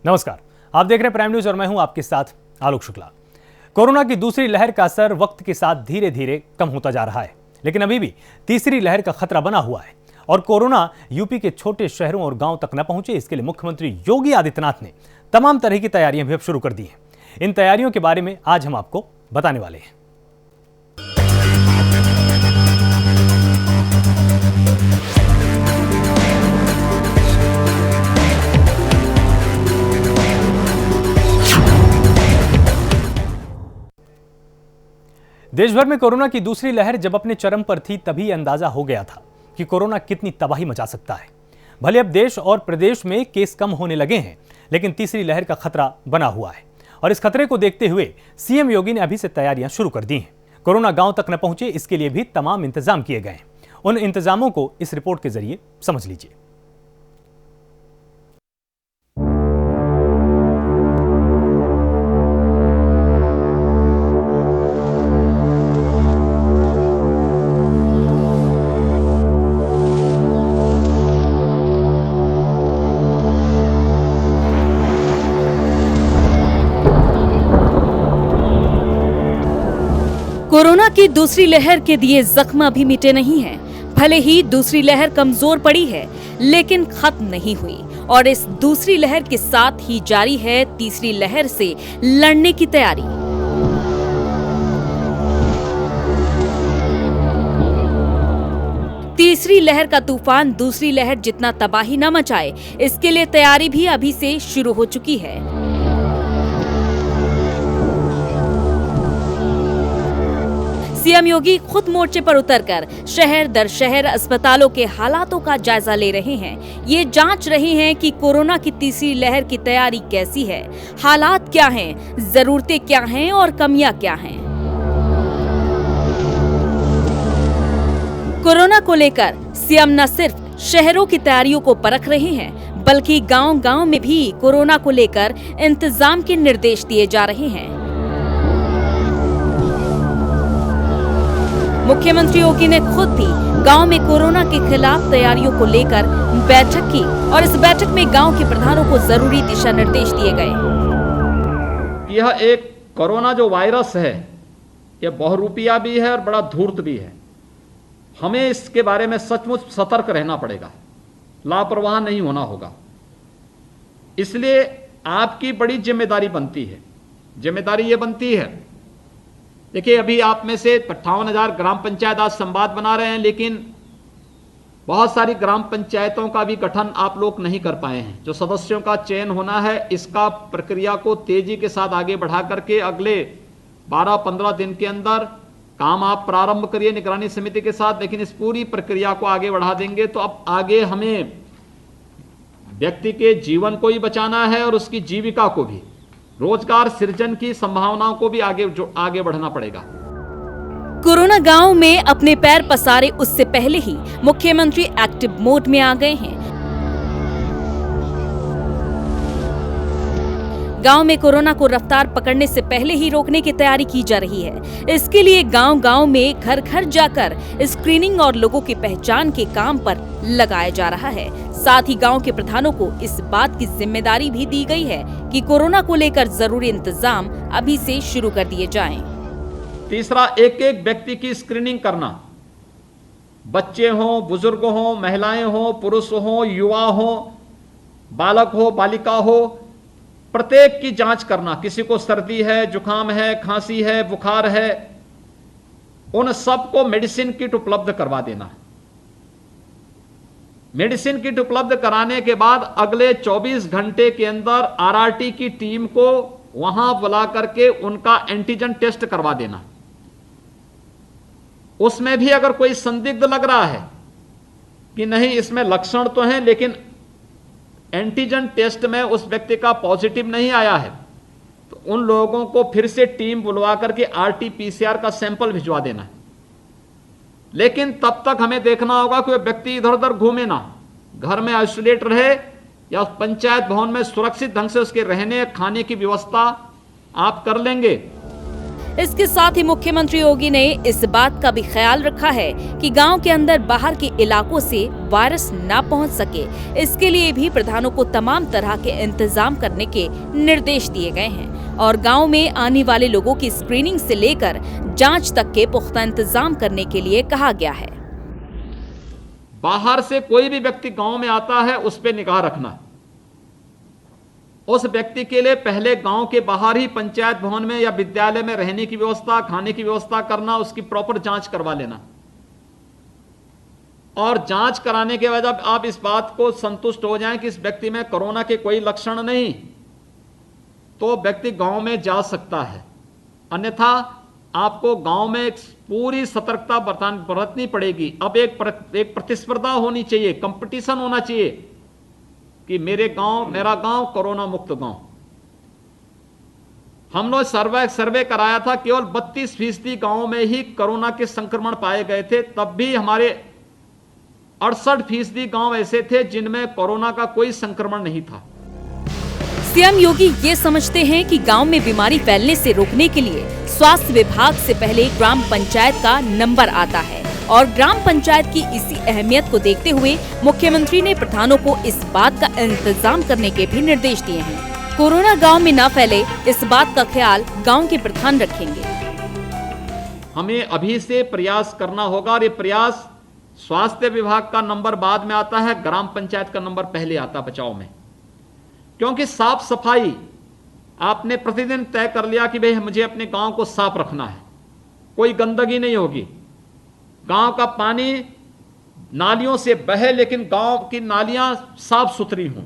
नमस्कार, आप देख रहे हैं प्राइम न्यूज और मैं हूं आपके साथ आलोक शुक्ला। कोरोना की दूसरी लहर का असर वक्त के साथ धीरे धीरे कम होता जा रहा है, लेकिन अभी भी तीसरी लहर का खतरा बना हुआ है और कोरोना यूपी के छोटे शहरों और गांव तक न पहुंचे, इसके लिए मुख्यमंत्री योगी आदित्यनाथ ने तमाम तरह की तैयारियां भी अब शुरू कर दी हैं। इन तैयारियों के बारे में आज हम आपको बताने वाले हैं। देश भर में कोरोना की दूसरी लहर जब अपने चरम पर थी, तभी अंदाजा हो गया था कि कोरोना कितनी तबाही मचा सकता है। भले अब देश और प्रदेश में केस कम होने लगे हैं, लेकिन तीसरी लहर का खतरा बना हुआ है और इस खतरे को देखते हुए सीएम योगी ने अभी से तैयारियां शुरू कर दी हैं। कोरोना गांव तक न पहुंचे, इसके लिए भी तमाम इंतजाम किए गए हैं। उन इंतजामों को इस रिपोर्ट के जरिए समझ लीजिए। कोरोना की दूसरी लहर के दिए जख्म अभी मिटे नहीं हैं। भले ही दूसरी लहर कमजोर पड़ी है, लेकिन खत्म नहीं हुई और इस दूसरी लहर के साथ ही जारी है तीसरी लहर से लड़ने की तैयारी। तीसरी लहर का तूफान दूसरी लहर जितना तबाही न मचाए, इसके लिए तैयारी भी अभी से शुरू हो चुकी है। सीएम योगी खुद मोर्चे पर उतरकर शहर दर शहर अस्पतालों के हालातों का जायजा ले रहे हैं। ये जांच रहे हैं कि कोरोना की तीसरी लहर की तैयारी कैसी है, हालात क्या हैं, जरूरतें क्या हैं और कमियां क्या हैं। कोरोना को लेकर सीएम न सिर्फ शहरों की तैयारियों को परख रहे हैं, बल्कि गांव-गांव में भी कोरोना को लेकर इंतजाम के निर्देश दिए जा रहे हैं। मुख्यमंत्री योगी ने खुद भी गांव में कोरोना के खिलाफ तैयारियों को लेकर बैठक की और इस बैठक में गांव के प्रधानों को जरूरी दिशा निर्देश दिए गए। यह एक कोरोना जो वायरस है, यह बहुरूपिया भी है और बड़ा धूर्त भी है। हमें इसके बारे में सचमुच सतर्क रहना पड़ेगा, लापरवाह नहीं होना होगा। इसलिए आपकी बड़ी जिम्मेदारी बनती है। जिम्मेदारी ये बनती है, देखिए अभी आप में से 58,000 ग्राम पंचायत आज संवाद बना रहे हैं, लेकिन बहुत सारी ग्राम पंचायतों का भी गठन आप लोग नहीं कर पाए हैं। जो सदस्यों का चयन होना है, इसका प्रक्रिया को तेजी के साथ आगे बढ़ा करके अगले 12-15 दिन के अंदर काम आप प्रारंभ करिए निगरानी समिति के साथ। लेकिन इस पूरी प्रक्रिया को आगे बढ़ा देंगे तो अब आगे हमें व्यक्ति के जीवन को ही बचाना है और उसकी जीविका को भी, रोजगार सृजन की संभावनाओं को भी आगे बढ़ना पड़ेगा। कोरोना गांव में अपने पैर पसारे उससे पहले ही मुख्यमंत्री एक्टिव मोड में आ गए हैं। गांव में कोरोना को रफ्तार पकड़ने से पहले ही रोकने की तैयारी की जा रही है। इसके लिए गांव-गांव में घर घर जाकर स्क्रीनिंग और लोगों की पहचान के काम पर लगाया जा रहा है। साथ ही गांव के प्रधानों को इस बात की जिम्मेदारी भी दी गई है कि कोरोना को लेकर जरूरी इंतजाम अभी से शुरू कर दिए जाएं। तीसरा, एक एक व्यक्ति की स्क्रीनिंग करना। बच्चे हों, बुजुर्ग हों, महिलाएं हों, पुरुष हों, युवा हों, बालक हो, बालिका हो, प्रत्येक की जांच करना। किसी को सर्दी है, जुकाम है, खांसी है, बुखार है, उन सबको मेडिसिन किट उपलब्ध करवा देना। मेडिसिन किट उपलब्ध कराने के बाद अगले 24 घंटे के अंदर आरआरटी की टीम को वहां बुला करके उनका एंटीजन टेस्ट करवा देना। उसमें भी अगर कोई संदिग्ध लग रहा है कि नहीं इसमें लक्षण तो हैं, लेकिन एंटीजन टेस्ट में उस व्यक्ति का पॉजिटिव नहीं आया है, तो उन लोगों को फिर से टीम बुलवा करके आरटी-पीसीआर का सैंपल भिजवा देना है। लेकिन तब तक हमें देखना होगा कि वह व्यक्ति इधर उधर घूमे ना, घर में आइसोलेट रहे या पंचायत भवन में सुरक्षित ढंग से उसके रहने खाने की व्यवस्था आप कर लेंगे। इसके साथ ही मुख्यमंत्री योगी ने इस बात का भी ख्याल रखा है कि गांव के अंदर बाहर के इलाकों से वायरस ना पहुंच सके। इसके लिए भी प्रधानों को तमाम तरह के इंतजाम करने के निर्देश दिए गए हैं और गांव में आने वाले लोगों की स्क्रीनिंग से लेकर जांच तक के पुख्ता इंतजाम करने के लिए कहा गया है। बाहर से कोई भी व्यक्ति गांव में आता है, उस पर निगाह रखना। उस व्यक्ति के लिए पहले गांव के बाहर ही पंचायत भवन में या विद्यालय में रहने की व्यवस्था, खाने की व्यवस्था करना, उसकी प्रॉपर जांच करवा लेना। और जांच कराने के बाद आप इस बात को संतुष्ट हो जाएं कि इस व्यक्ति में कोरोना के कोई लक्षण नहीं, तो व्यक्ति गांव में जा सकता है। अन्यथा आपको गांव में पूरी सतर्कता बरतनी पड़ेगी। अब एक प्रतिस्पर्धा होनी चाहिए, कंपटीशन होना चाहिए कि मेरा गांव कोरोना मुक्त गांव। हमने सर्वे कराया था, केवल 32% गांवों में ही कोरोना के संक्रमण पाए गए थे। तब भी हमारे 68% गांव ऐसे थे जिनमें कोरोना का कोई संक्रमण नहीं था। सीएम योगी ये समझते हैं कि गांव में बीमारी फैलने से रोकने के लिए स्वास्थ्य विभाग से पहले ग्राम पंचायत का नंबर आता है और ग्राम पंचायत की इसी अहमियत को देखते हुए मुख्यमंत्री ने प्रधानों को इस बात का इंतजाम करने के भी निर्देश दिए हैं। कोरोना गांव में न फैले, इस बात का ख्याल गांव के प्रधान रखेंगे। हमें अभी से प्रयास करना होगा और ये प्रयास, स्वास्थ्य विभाग का नंबर बाद में आता है, ग्राम पंचायत का नंबर पहले आता बचाव में। क्योंकि साफ सफाई आपने प्रतिदिन तय कर लिया कि भाई मुझे अपने गांव को साफ रखना है, कोई गंदगी नहीं होगी, गांव का पानी नालियों से बहे लेकिन गांव की नालियां साफ सुथरी हों,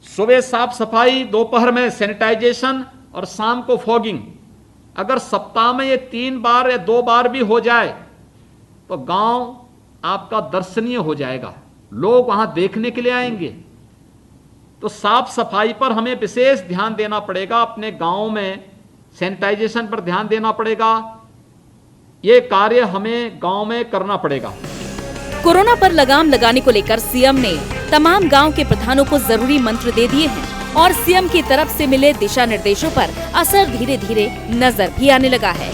सुबह साफ सफाई, दोपहर में सैनिटाइजेशन और शाम को फॉगिंग। अगर सप्ताह में ये 3 बार या 2 बार भी हो जाए तो गांव आपका दर्शनीय हो जाएगा, लोग वहां देखने के लिए आएंगे। तो साफ सफाई पर हमें विशेष ध्यान देना पड़ेगा, अपने गांव में सैनिटाइजेशन पर ध्यान देना पड़ेगा। ये कार्य हमें गांव में करना पड़ेगा। कोरोना पर लगाम लगाने को लेकर सीएम ने तमाम गांव के प्रधानों को जरूरी मंत्र दे दिए हैं और सीएम की तरफ से मिले दिशा निर्देशों पर असर धीरे धीरे नजर भी आने लगा है।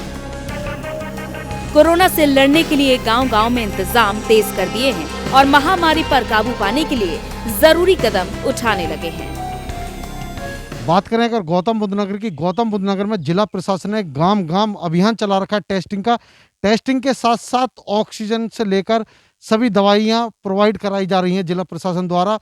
कोरोना से लड़ने के लिए गांव-गांव में इंतजाम तेज कर दिए हैं और महामारी पर काबू पाने के लिए जरूरी कदम उठाने लगे हैं। बात करें अगर गौतम बुद्ध नगर की, गौतम बुद्ध नगर में जिला प्रशासन ने गांव-गांव अभियान चला रखा है टेस्टिंग का। टेस्टिंग के साथ साथ ऑक्सीजन से लेकर सभी दवाइयां प्रोवाइड कराई जा रही हैं, जिला प्रशासन द्वारा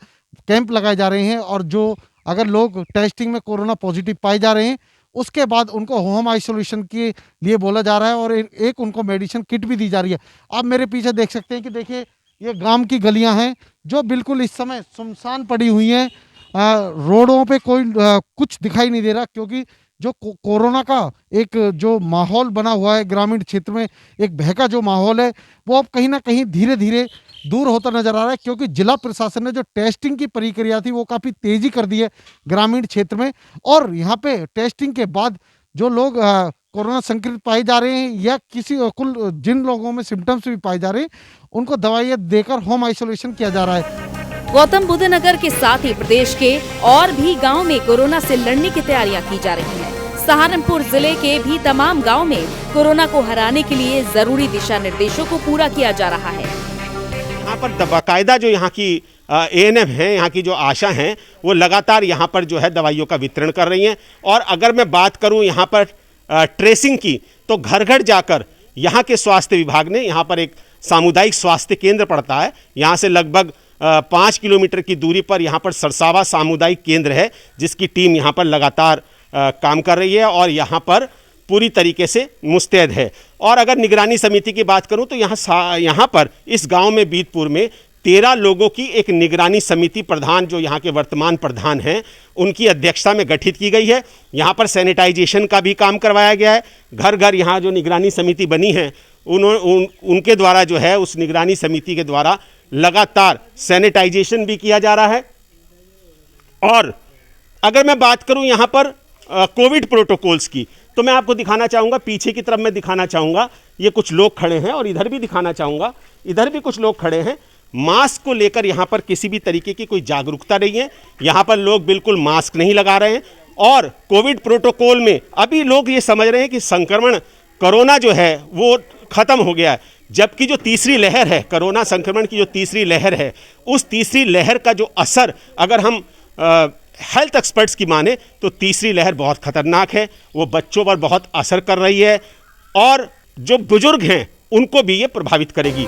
कैंप लगाए जा रहे हैं। और जो अगर लोग टेस्टिंग में कोरोना पॉजिटिव पाए जा रहे हैं, उसके बाद उनको होम आइसोलेशन के लिए बोला जा रहा है और एक उनको मेडिसिन किट भी दी जा रही है। आप मेरे पीछे देख सकते हैं कि देखिए ये गांव की गलियां हैं जो बिल्कुल इस समय सुनसान पड़ी हुई हैं। रोडों पे कोई कुछ दिखाई नहीं दे रहा, क्योंकि जो कोरोना का एक जो माहौल बना हुआ है ग्रामीण क्षेत्र में, एक बहका जो माहौल है, वो अब कहीं ना कहीं धीरे धीरे दूर होता नजर आ रहा है। क्योंकि जिला प्रशासन ने जो टेस्टिंग की प्रक्रिया थी वो काफ़ी तेजी कर दी है ग्रामीण क्षेत्र में। और यहाँ पे टेस्टिंग के बाद जो लोग कोरोना संक्रमित पाए जा रहे हैं या कुल जिन लोगों में सिम्टम्स भी पाए जा रहे हैं, उनको दवाइयाँ देकर होम आइसोलेशन किया जा रहा है। गौतम बुद्ध नगर के साथ ही प्रदेश के और भी गांव में कोरोना से लड़ने की तैयारियां की जा रही हैं। सहारनपुर जिले के भी तमाम गांव में कोरोना को हराने के लिए जरूरी दिशा निर्देशों को पूरा किया जा रहा है। यहाँ पर बाकायदा जो यहाँ की ANM हैं, यहाँ की जो आशा हैं, वो लगातार यहाँ पर जो है दवाइयों का वितरण कर रही हैं। और अगर मैं बात करूँ यहाँ पर ट्रेसिंग की, तो घर घर जाकर यहाँ के स्वास्थ्य विभाग ने, यहाँ पर एक सामुदायिक स्वास्थ्य केंद्र पड़ता है, यहाँ से लगभग 5 किलोमीटर की दूरी पर यहाँ पर सरसावा सामुदायिक केंद्र है, जिसकी टीम यहाँ पर लगातार काम कर रही है और यहाँ पर पूरी तरीके से मुस्तैद है। और अगर निगरानी समिति की बात करूँ तो यहाँ पर इस गांव में बीतपुर में 13 लोगों की एक निगरानी समिति प्रधान, जो यहाँ के वर्तमान प्रधान हैं, उनकी अध्यक्षता में गठित की गई है। यहाँ पर सैनिटाइजेशन का भी काम करवाया गया है। घर घर यहाँ जो निगरानी समिति बनी है, उनके द्वारा जो है, उस निगरानी समिति के द्वारा लगातार सैनिटाइजेशन भी किया जा रहा है। और अगर मैं बात करूं यहाँ पर कोविड प्रोटोकॉल्स की, तो मैं आपको दिखाना चाहूँगा, पीछे की तरफ मैं दिखाना चाहूँगा, ये कुछ लोग खड़े हैं और इधर भी दिखाना चाहूँगा, इधर भी कुछ लोग खड़े हैं। मास्क को लेकर यहाँ पर किसी भी तरीके की कोई जागरूकता नहीं है। यहाँ पर लोग बिल्कुल मास्क नहीं लगा रहे हैं। और कोविड प्रोटोकॉल में अभी लोग ये समझ रहे हैं कि संक्रमण कोरोना जो है वो खत्म हो गया है, जबकि जो तीसरी लहर है, कोरोना संक्रमण की जो तीसरी लहर है, उस तीसरी लहर का जो असर अगर हम हेल्थ एक्सपर्ट्स की माने तो तीसरी लहर बहुत खतरनाक है। वो बच्चों पर बहुत असर कर रही है और जो बुजुर्ग हैं उनको भी ये प्रभावित करेगी।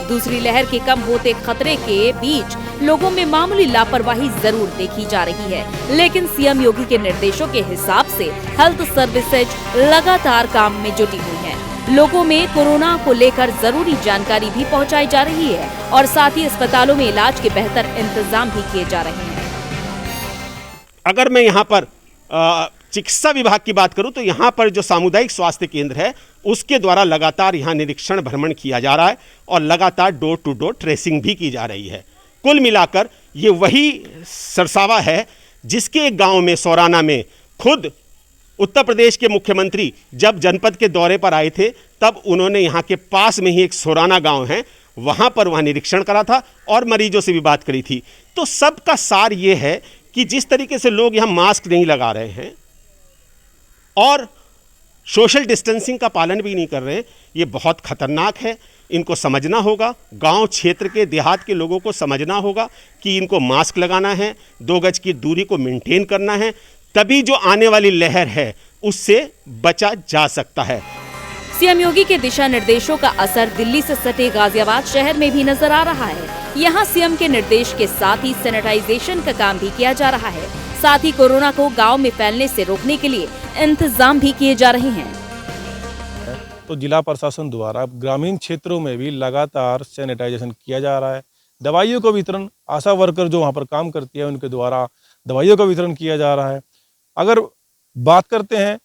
दूसरी लहर के कम होते खतरे के बीच लोगों में मामूली लापरवाही जरूर देखी जा रही है, लेकिन सीएम योगी के निर्देशों के हिसाब से हेल्थ सर्विसेज लगातार काम में जुटी हुई हैं। लोगों में कोरोना को लेकर जरूरी जानकारी भी पहुंचाई जा रही है और साथ ही अस्पतालों में इलाज के बेहतर इंतजाम भी किए जा रहे हैं। अगर मैं यहाँ पर चिकित्सा विभाग की बात करूं तो यहाँ पर जो सामुदायिक स्वास्थ्य केंद्र है उसके द्वारा लगातार यहाँ निरीक्षण भ्रमण किया जा रहा है और लगातार डोर टू डोर ट्रेसिंग भी की जा रही है। कुल मिलाकर ये वही सरसावा है जिसके एक गांव में, सोराना में, खुद उत्तर प्रदेश के मुख्यमंत्री जब जनपद के दौरे पर आए थे तब उन्होंने यहाँ के पास में ही एक सोराना गांव है, वहाँ पर वहाँ निरीक्षण करा था और मरीजों से भी बात करी थी। तो सबका सार ये है कि जिस तरीके से लोग यहाँ मास्क नहीं लगा रहे हैं और सोशल डिस्टेंसिंग का पालन भी नहीं कर रहे हैं, ये बहुत खतरनाक है। इनको समझना होगा, गांव क्षेत्र के, देहात के लोगों को समझना होगा कि इनको मास्क लगाना है, 2 गज की दूरी को मेंटेन करना है, तभी जो आने वाली लहर है उससे बचा जा सकता है। सीएम योगी के दिशा निर्देशों का असर दिल्ली से सटे गाजियाबाद शहर में भी नजर आ रहा है। यहाँ सीएम के निर्देश के साथ ही सैनिटाइजेशन का काम भी किया जा रहा है। साथ ही कोरोना को गांव में फैलने से रोकने के लिए इंतजाम भी किए जा रहे हैं। तो जिला प्रशासन द्वारा ग्रामीण क्षेत्रों में भी लगातार सैनिटाइजेशन किया जा रहा है। दवाइयों का वितरण, आशा वर्कर जो वहाँ पर काम करती है उनके द्वारा दवाइयों का वितरण किया जा रहा है। अगर बात करते हैं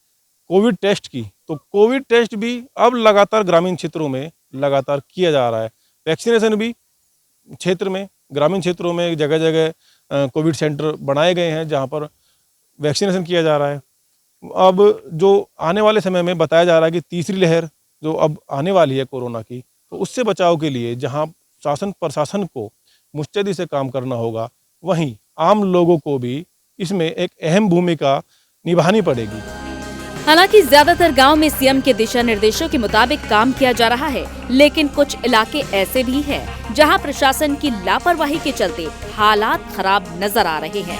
कोविड टेस्ट की, तो कोविड टेस्ट भी अब लगातार ग्रामीण क्षेत्रों में लगातार किया जा रहा है। वैक्सीनेशन भी क्षेत्र में, ग्रामीण क्षेत्रों में जगह जगह कोविड सेंटर बनाए गए हैं जहां पर वैक्सीनेशन किया जा रहा है। अब जो आने वाले समय में बताया जा रहा है कि तीसरी लहर जो अब आने वाली है कोरोना की, तो उससे बचाव के लिए जहां शासन प्रशासन को मुस्तैदी से काम करना होगा, वहीं आम लोगों को भी इसमें एक अहम भूमिका निभानी पड़ेगी। हालांकि ज्यादातर गांव में सीएम के दिशा निर्देशों के मुताबिक काम किया जा रहा है, लेकिन कुछ इलाके ऐसे भी हैं जहां प्रशासन की लापरवाही के चलते हालात खराब नजर आ रहे हैं।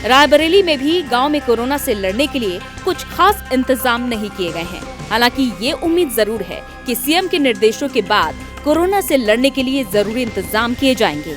रायबरेली में भी गांव में कोरोना से लड़ने के लिए कुछ खास इंतजाम नहीं किए गए हैं। हालांकि ये उम्मीद जरूर है कि सीएम के निर्देशों के बाद कोरोना से लड़ने के लिए जरूरी इंतजाम किए जाएंगे।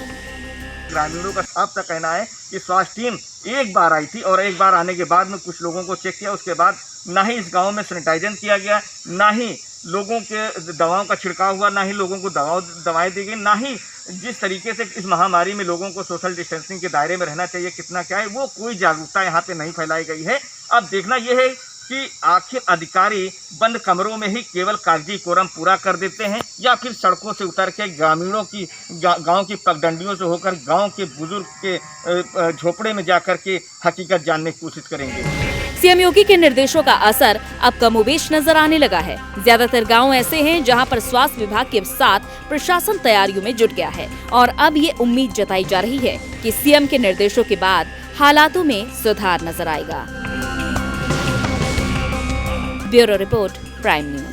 ग्रामीणों का साफ सा कहना है कि स्वास्थ्य टीम एक बार आई थी और एक बार आने के बाद में कुछ लोगों को चेक किया, उसके बाद ना ही इस गांव में सैनिटाइजेशन किया गया, ना ही लोगों के दवाओं का छिड़काव हुआ, ना ही लोगों को दवाएं दी गई, ना ही जिस तरीके से इस महामारी में लोगों को सोशल डिस्टेंसिंग के दायरे में रहना चाहिए, कितना क्या है, वो कोई जागरूकता यहाँ पे नहीं फैलाई गई है। अब देखना यह है कि आखिर अधिकारी बंद कमरों में ही केवल कागजी कोरम पूरा कर देते हैं या फिर सड़कों से उतर के ग्रामीणों की गांव की पगडंडियों से होकर गांव के बुजुर्ग के झोपड़े में जाकर के हकीकत जानने की कोशिश करेंगे। सीएम योगी के निर्देशों का असर अब कमोबेश नजर आने लगा है। ज्यादातर गांव ऐसे हैं जहां पर स्वास्थ्य विभाग के साथ प्रशासन तैयारियों में जुट गया है और अब ये उम्मीद जताई जा रही है कि सीएम के निर्देशों के बाद हालातों में सुधार नजर आएगा। Bureau report, prime news.